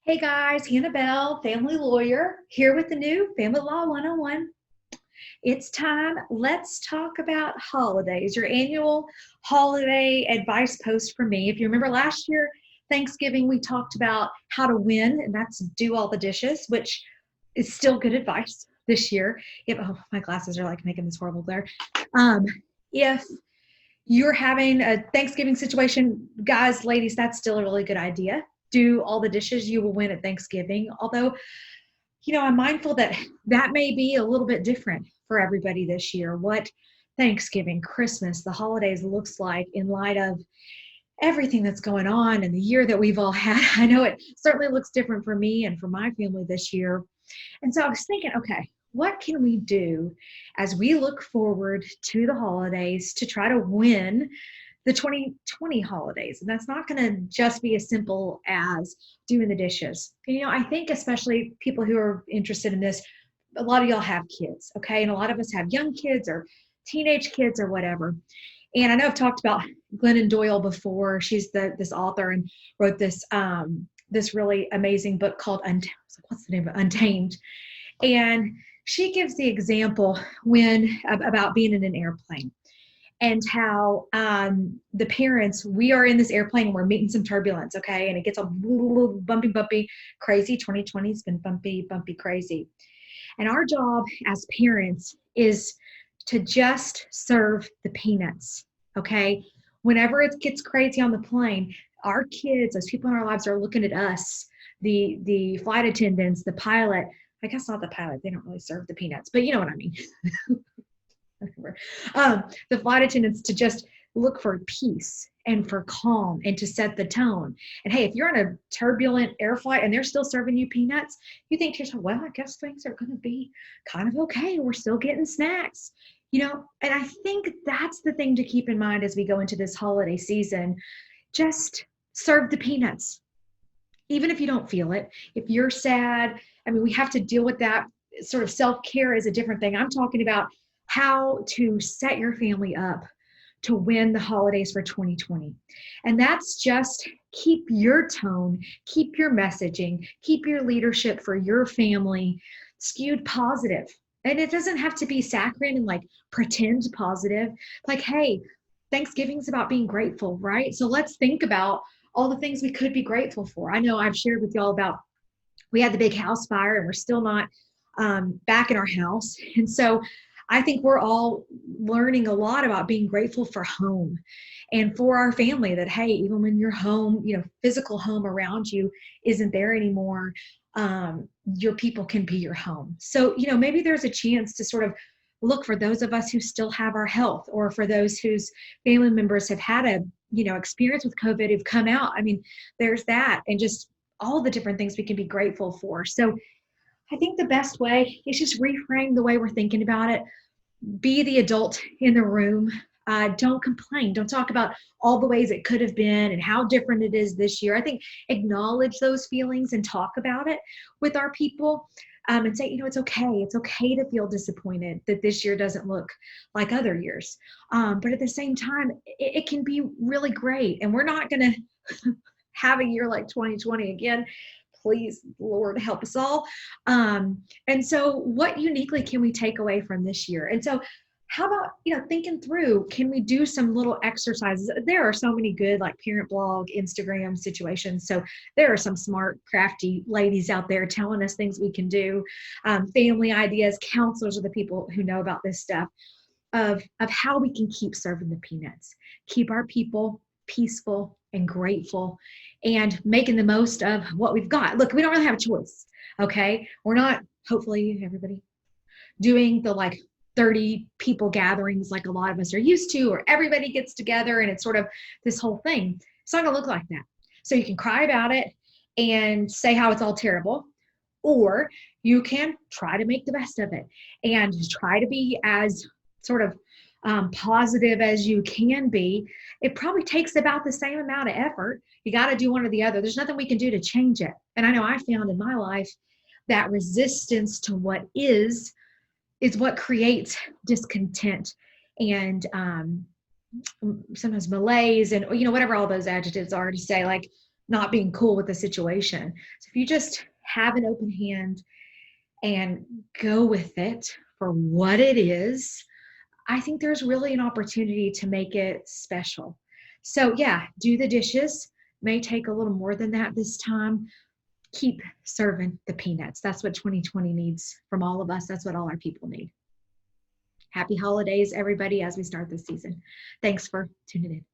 Hey guys, Hannah Bell, family lawyer, here with the new Family Law 101. It's time. Let's talk about holidays, your annual holiday advice post for me. If you remember last year, Thanksgiving, we talked about how to win, and that's do all the dishes, which is still good advice this year. Oh, my glasses are like making this horrible glare. Um, if you're having a Thanksgiving situation, guys, ladies, that's still a really good idea. Do all the dishes, you will win at Thanksgiving. Although, I'm mindful that that may be a little bit different for everybody this year. What Thanksgiving, Christmas, the holidays looks like in light of everything that's going on and the year that we've all had. I know it certainly looks different for me and for my family this year. And so I was thinking, okay, what can we do as we look forward to the holidays to try to win the 2020 holidays? And that's not going to just be as simple as doing the dishes. I think especially people who are interested in this, a lot of y'all have kids, okay? And a lot of us have young kids or teenage kids or whatever. And I know I've talked about Glennon Doyle before. She's this author and wrote this really amazing book called what's the name of it? Untamed. And she gives the example about being in an airplane and how the parents, we are in this airplane and we're meeting some turbulence, okay? And it gets a little bumpy, crazy. 2020 has been bumpy, crazy. And our job as parents is to just serve the peanuts, okay? Whenever it gets crazy on the plane, our kids, those people in our lives are looking at us, the flight attendants, the pilot. I guess not the pilot, they don't really serve the peanuts, but you know what I mean. The flight attendants to just look for peace and for calm and to set the tone. And hey, if you're on a turbulent air flight and they're still serving you peanuts, you think to yourself, well, I guess things are going to be kind of okay. We're still getting snacks, and I think that's the thing to keep in mind as we go into this holiday season. Just serve the peanuts. Even if you don't feel it, if you're sad, we have to deal with that. Sort of self-care is a different thing. I'm talking about how to set your family up to win the holidays for 2020. And that's just keep your tone, keep your messaging, keep your leadership for your family skewed positive. And it doesn't have to be saccharine and like pretend positive. Like, hey, Thanksgiving's about being grateful, right? So let's think about all the things we could be grateful for. I know I've shared with y'all about we had the big house fire and we're still not back in our house. And so I think we're all learning a lot about being grateful for home and for our family, that, hey, even when your home, physical home around you isn't there anymore, your people can be your home. So, maybe there's a chance to sort of look for those of us who still have our health, or for those whose family members have had a, experience with COVID, who've come out. There's that, and just all the different things we can be grateful for. So I think the best way is just reframe the way we're thinking about it. Be the adult in the room. Don't complain. Don't talk about all the ways it could have been and how different it is this year. I think acknowledge those feelings and talk about it with our people, and say, it's okay. It's okay to feel disappointed that this year doesn't look like other years. But at the same time, it can be really great. And we're not going to have a year like 2020 again. Please, Lord, help us all. And so what uniquely can we take away from this year? And so how about, thinking through, can we do some little exercises? There are so many good like parent blog, Instagram situations. So there are some smart, crafty ladies out there telling us things we can do. Family ideas, counselors are the people who know about this stuff of how we can keep serving the peanuts, keep our people peaceful and grateful, and making the most of what we've got. Look, we don't really have a choice, okay? We're not, hopefully, everybody doing the like 30 people gatherings like a lot of us are used to, or everybody gets together and it's sort of this whole thing. It's not gonna look like that. So you can cry about it and say how it's all terrible, or you can try to make the best of it and try to be as sort of positive as you can be. It probably takes about the same amount of effort. You got to do one or the other. There's nothing we can do to change it. And I know I found in my life that resistance to what is what creates discontent and sometimes malaise and, whatever all those adjectives are to say, like, not being cool with the situation. So if you just have an open hand and go with it for what it is, I think there's really an opportunity to make it special. So yeah, do the dishes. May take a little more than that this time. Keep serving the peanuts. That's what 2020 needs from all of us. That's what all our people need. Happy holidays, everybody, as we start this season. Thanks for tuning in.